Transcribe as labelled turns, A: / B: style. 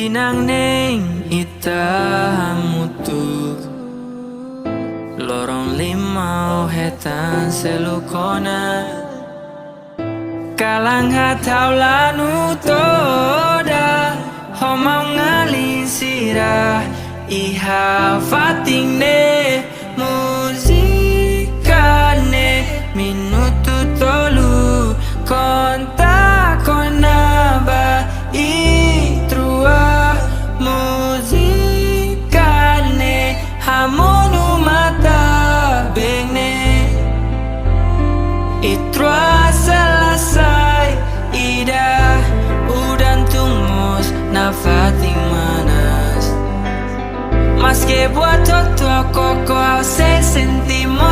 A: tinang neng ita mutu lorong limau hetan selukona kalang hatau lanu toda homau ngalin sirah iha fating ne musikane minutu tolu konta konaba itrua musikane hamonu mata bengne itrua selesai ida udan tumus nafating manas mas que buat toto koko se sentimos